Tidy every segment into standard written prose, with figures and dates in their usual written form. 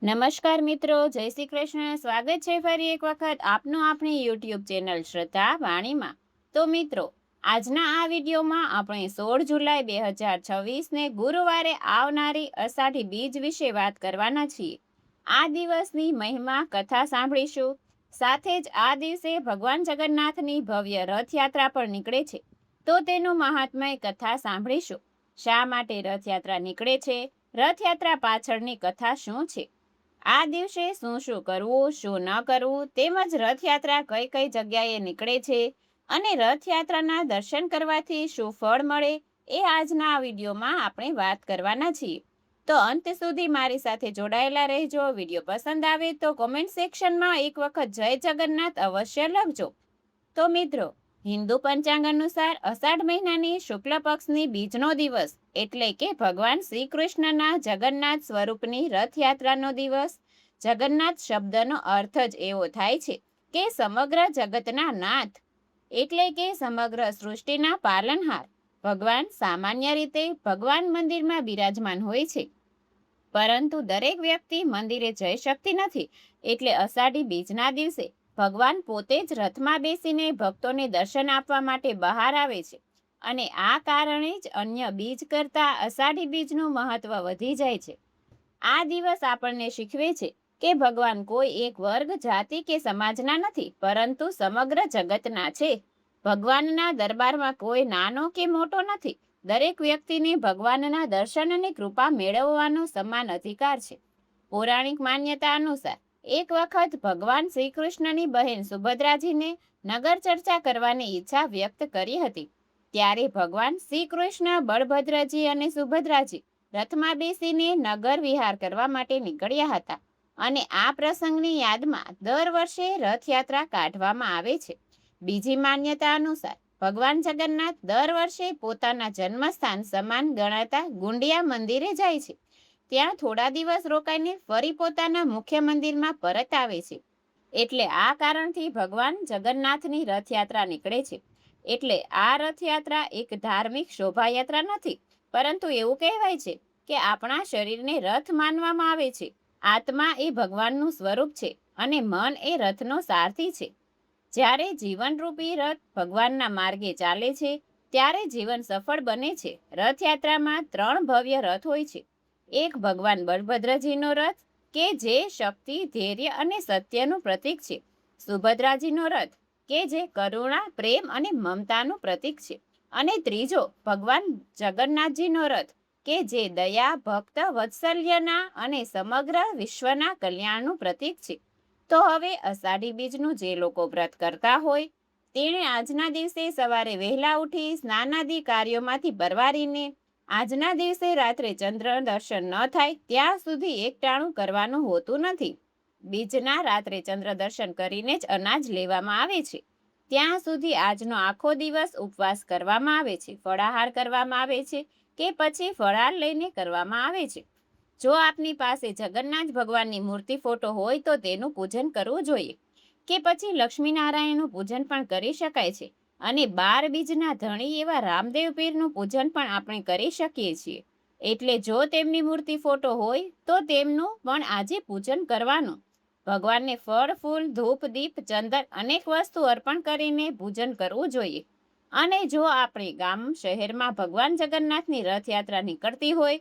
નમસ્કાર મિત્રો, જય શ્રી કૃષ્ણ. સ્વાગત છે ફરી એક વખત આપનું આપણી યુટ્યુબ ચેનલ શ્રદ્ધા વાણીમાં. તો મિત્રો, આજના આ વિડીયોમાં આપણે 16 જુલાઈ 2026ને ગુરુવારે આવનારી અષાઢી બીજ વિશે વાત કરવાના છીએ. આ દિવસની મહિમા કથા સાંભળીશું. સાથે જ આ દિવસે ભગવાન જગન્નાથની ભવ્ય રથયાત્રા પણ નીકળે છે, તો તેનું મહાત્મય કથા સાંભળીશું. શા માટે રથયાત્રા નીકળે છે, રથયાત્રા પાછળની કથા શું છે, આ દિવસે શું શું કરવું, શું ન કરવું, તેમજ રથયાત્રા કઈ કઈ જગ્યાએ નીકળે છે અને રથયાત્રાના દર્શન કરવાથી શું ફળ મળે, એ આજના આ વિડીયોમાં આપણે વાત કરવાના છીએ. તો અંત સુધી મારી સાથે જોડાયેલા રહેજો. વિડીયો પસંદ આવે તો કોમેન્ટ સેક્શનમાં એક વખત જય જગન્નાથ અવશ્ય લખજો. તો મિત્રો, હિન્દુ પંચાંગ અનુસાર અષાઢ મહિનાની શુક્લ પક્ષની બીજનો દિવસ એટલે કે ભગવાન શ્રી કૃષ્ણના જગન્નાથ સ્વરૂપની રથયાત્રાનો દિવસ. જગન્નાથ શબ્દનો અર્થ જ એવો થાય છે કે સમગ્ર જગતના નાથ, એટલે કે સમગ્ર સૃષ્ટિના પાલનહાર. ભગવાન સામાન્ય રીતે ભગવાન મંદિરમાં બિરાજમાન હોય છે, પરંતુ દરેક વ્યક્તિ મંદિરે જઈ શકતી નથી. એટલે અષાઢી બીજના દિવસે ભગવાન પોતે જ રથમાં બેસીને ભક્તોને દર્શન આપવા માટે બહાર આવે છે, અને આ કારણે જ અન્ય બીજ કરતાં અષાઢી બીજનું મહત્વ વધી જાય છે. આ દિવસ આપણને શીખવે છે કે ભગવાન કોઈ એક વર્ગ, જાતિ કે સમાજના નથી, પરંતુ સમગ્ર જગતના છે. ભગવાનના દરબારમાં કોઈ નાનો કે મોટો નથી. દરેક વ્યક્તિને ભગવાનના દર્શન અને કૃપા મેળવવાનો સમાન અધિકાર છે. પૌરાણિક માન્યતા અનુસાર એક વખત ભગવાન શ્રી કૃષ્ણની બહેન સુભદ્રાજીને નગર ચર્ચા કરવાની ઈચ્છા વ્યક્ત કરી હતી. ત્યારે ભગવાન શ્રી કૃષ્ણ, બળભદ્રજી અને સુભદ્રાજી રથમાં બેસીને નગર વિહાર કરવા માટે નીકળ્યા હતા, અને આ પ્રસંગની યાદમાં દર વર્ષે રથયાત્રા કાઢવામાં આવે છે. બીજી માન્યતા અનુસાર ભગવાન જગન્નાથ દર વર્ષે પોતાના જન્મસ્થાન સમાન ગણાતા ગુંડિયા મંદિરે જાય છે. ત્યાં થોડા દિવસ રોકાઈને ફરી પોતાના મુખ્ય મંદિરમાં પરત આવે છે. એટલે આ કારણથી ભગવાન જગન્નાથની રથયાત્રા નીકળે છે. એટલે આ રથયાત્રા એક ધાર્મિક શોભાયાત્રા નથી, પરંતુ એવું કહેવાય છે કે આપણા શરીરને રથ માનવામાં આવે છે. આત્મા એ ભગવાનનું સ્વરૂપ છે અને મન એ રથનો સારથી છે. જ્યારે જીવનરૂપી રથ ભગવાનના માર્ગે ચાલે છે, ત્યારે જીવન સફળ બને છે. રથયાત્રામાં 3 ભવ્ય રથ હોય છે. એક ભગવાન બળભદ્રજીનો રથ, કે જે શક્તિ, ધૈર્ય અને સત્યનું પ્રતીક છે. સુભદ્રાજીનો રથ, કે જે કરુણા, પ્રેમ અને મમતાનું પ્રતીક છે. અને ત્રીજો ભગવાન જગન્નાથજીનો રથ, કે જે દયા, ભક્ત, વત્સલ્યના અને સમગ્ર વિશ્વના કલ્યાણનું પ્રતીક છે. તો હવે અષાઢી બીજનું જે લોકો વ્રત કરતા હોય, તેણે આજના દિવસે સવારે વહેલા ઉઠી સ્નાનાદિ કાર્યોમાંથી પરવારીને આજના દિવસે રાત્રે ચંદ્ર દર્શન ન થાય ત્યાં સુધી એકટાણું કરવાનું હોતું નથી. બીજના રાત્રે ચંદ્ર દર્શન કરીને જ અનાજ લેવામાં આવે છે. ત્યાં સુધી આજનો આખો દિવસ ઉપવાસ કરવામાં આવે છે, ફળાહાર કરવામાં આવે છે કે પછી ફળાર લઈને કરવામાં આવે છે. જો આપની પાસે જગન્નાથ ભગવાનની મૂર્તિ, ફોટો હોય તો તેનું પૂજન કરવું જોઈએ, કે પછી લક્ષ્મીનારાયણનું પૂજન પણ કરી શકાય છે. અને 12 બીજના ધણી એવા રામદેવ પીરનું પૂજન પણ આપણે કરી શકીએ છીએ. એટલે જો તેમની મૂર્તિ, ફોટો હોય તો તેમનું પણ આજે પૂજન કરવાનું. ભગવાનને ફળ, ફૂલ, ધૂપ, દીપ, ચંદન અનેક વસ્તુ અર્પણ કરીને પૂજન કરવું જોઈએ. અને જો આપણે ગામ, શહેરમાં ભગવાન જગન્નાથની રથયાત્રા નીકળતી હોય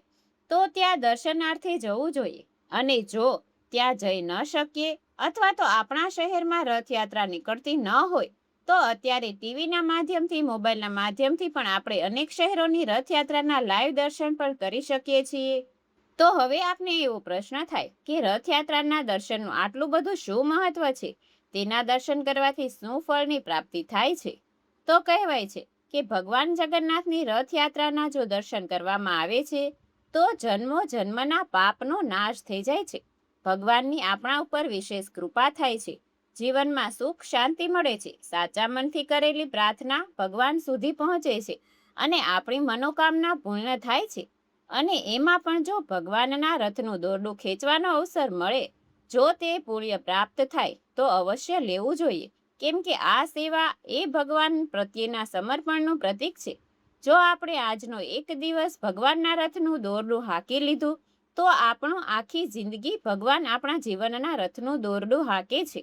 તો ત્યાં દર્શનાર્થે જવું જોઈએ. અને જો ત્યાં જઈ ન શકીએ અથવા તો આપણા શહેરમાં રથયાત્રા નીકળતી ન હોય તો અત્યારે ટીવીના માધ્યમથી, મોબાઈલના માધ્યમથી પણ આપણે અનેક શહેરોની રથયાત્રાના લાઈવ દર્શન પણ કરી શકીએ છીએ. તો હવે આપને એવો પ્રશ્ન થાય કે રથયાત્રાના દર્શનનું આટલું બધું શું મહત્વ છે? તેના દર્શન કરવાથી શું ફળની પ્રાપ્તિ થાય છે? તો કહેવાય છે કે ભગવાન જગન્નાથની રથયાત્રાના જો દર્શન કરવામાં આવે છે તો જન્મો જન્મના પાપનો નાશ થઈ જાય છે. ભગવાનની આપણા ઉપર વિશેષ કૃપા થાય છે. જીવનમાં સુખ, શાંતિ મળે છે. સાચા મનથી કરેલી પ્રાર્થના ભગવાન સુધી પહોંચે છે અને આપણી મનોકામના પૂર્ણ થાય છે. અને એમાં પણ જો ભગવાનના રથનું દોરડું ખેંચવાનો અવસર મળે, જો તે પુણ્ય પ્રાપ્ત થાય તો અવશ્ય લેવું જોઈએ, કેમ કે આ સેવા એ ભગવાન પ્રત્યેના સમર્પણનું પ્રતીક છે. જો આપણે આજનો એક દિવસ ભગવાનના રથનું દોરડું હાંકી લીધું તો આપણું આખી જિંદગી ભગવાન આપણા જીવનના રથનું દોરડું હાંકે છે.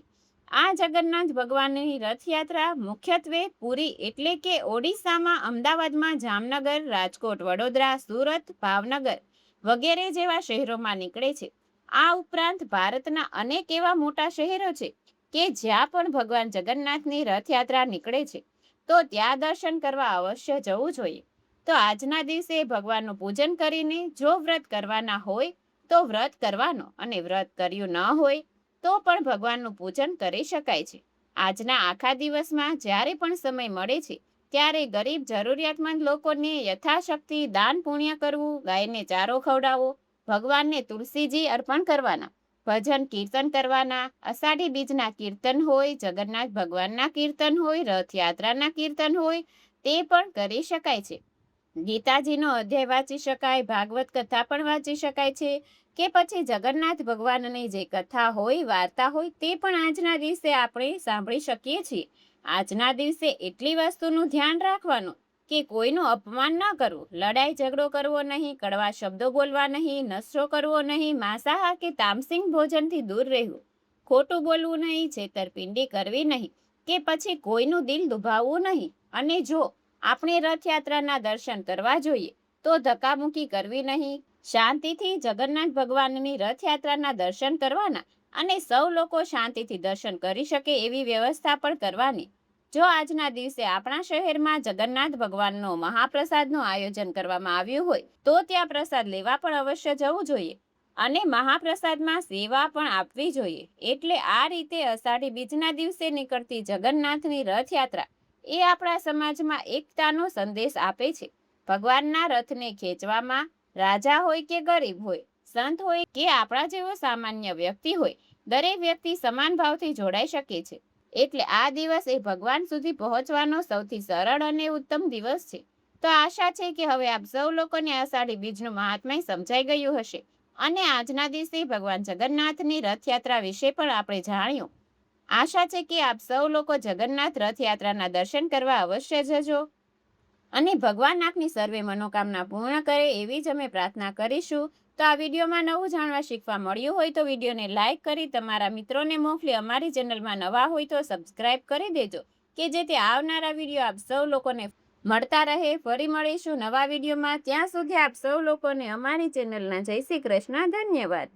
આ જગન્નાથ ભગવાનની રથયાત્રા મુખ્યત્વે પુરી એટલે કે ઓડિશામાં, અમદાવાદમાં, જામનગર, રાજકોટ, વડોદરા, સુરત, ભાવનગર વગેરે જેવા શહેરોમાં નીકળે છે. આ ઉપરાંત ભારતના અનેક એવા મોટા શહેરો છે કે જ્યાં પણ ભગવાન જગન્નાથની રથયાત્રા નીકળે છે, તો ત્યાં દર્શન કરવા અવશ્ય જવું જોઈએ. તો આજના દિવસે ભગવાનનું પૂજન કરીને જો વ્રત કરવાના હોય તો વ્રત કરવાનો, અને વ્રત કર્યું ન હોય તો પણ ભગવાનનું પૂજન કરી શકાય છે. આજના આખા દિવસમાં જ્યારે પણ સમય મળે છે ત્યારે ગરીબ જરૂરિયાતમંદ લોકોને યથાશક્તિ દાન પુણ્ય કરવું, ગાયને ચારો ખવડાવવો, ભગવાનને તુલસીજી અર્પણ કરવાના, ભજન કીર્તન કરવાના, અષાઢી બીજના કીર્તન હોય, જગન્નાથ ભગવાનના કીર્તન હોય, રથયાત્રાના કીર્તન હોય, તે પણ કરી શકાય છે. ગીતાજીનો અધ્યાય વાંચી શકાય, ભાગવત કથા પણ વાંચી શકાય છે, કે પછી જગન્નાથ ભગવાનની જે કથા હોય, વાર્તા હોય, તે પણ આજના દિવસે આપણે સાંભળી શકીએ છીએ. આજના દિવસે એટલી વસ્તુનું ધ્યાન રાખવાનું કે કોઈનું અપમાન ન કરવું, લડાઈ ઝઘડો કરવો નહીં, કડવા શબ્દો બોલવા નહીં, નશો કરવો નહીં, માંસાહાર કે તામસિક ભોજનથી દૂર રહેવું, ખોટું બોલવું નહીં, છેતરપિંડી કરવી નહીં, કે પછી કોઈનું દિલ દુભાવવું નહીં. અને જો આપણે રથયાત્રાના દર્શન કરવા જોઈએ તો ધક્કામુક્કી કરવી નહીં, શાંતિથી જગન્નાથ ભગવાનની રથયાત્રાના દર્શન કરવાના, અને સૌ લોકો શાંતિથી દર્શન કરી શકે એવી વ્યવસ્થા પણ કરવાની. જો આજના દિવસે આપણા શહેરમાં જગન્નાથ ભગવાનનો મહાપ્રસાદનું આયોજન કરવામાં આવ્યું હોય તો ત્યાં પ્રસાદ લેવા પણ અવશ્ય જવું જોઈએ, અને મહાપ્રસાદમાં સેવા પણ આપવી જોઈએ. એટલે આ રીતે અષાઢી બીજના દિવસે નીકળતી જગન્નાથની રથયાત્રા એ આપણા સમાજમાં એકતાનો સંદેશ આપે છે. ભગવાનના રથને ખેંચવામાં રાજા હોય કે ગરીબ હોય, સંત હોય કે આપણા જેવો સામાન્ય વ્યક્તિ હોય, દરેક વ્યક્તિ સમાન ભાવથી જોડાઈ શકે છે. એટલે આ દિવસ એ ભગવાન સુધી પહોંચવાનો સૌથી સરળ અને ઉત્તમ દિવસ છે. તો આશા છે કે હવે આપ સૌ લોકોને અષાઢી બીજનું મહાત્મ્ય સમજાઈ ગયું હશે, અને આજના દિવસે ભગવાન જગન્નાથની રથયાત્રા વિશે પણ આપણે જાણ્યું. આશા છે કે આપ સૌ લોકો જગન્નાથ રથયાત્રાના દર્શન કરવા અવશ્ય જજો, અને ભગવાન આપની સર્વે મનોકામના પૂર્ણ કરે એવી જ અમે પ્રાર્થના કરીશું. તો આ વિડીયોમાં નવું જાણવા શીખવા મળ્યું હોય તો વિડીયોને લાઇક કરી તમારા મિત્રોને મોકલી, અમારી ચેનલમાં નવા હોય તો સબસ્ક્રાઇબ કરી દેજો, કે જેથી આવનારા વિડીયો આપ સૌ લોકોને મળતા રહે. ફરી મળીશું નવા વિડીયોમાં. ત્યાં સુધી આપ સૌ લોકોને અમારી ચેનલના જય શ્રી કૃષ્ણ. ધન્યવાદ.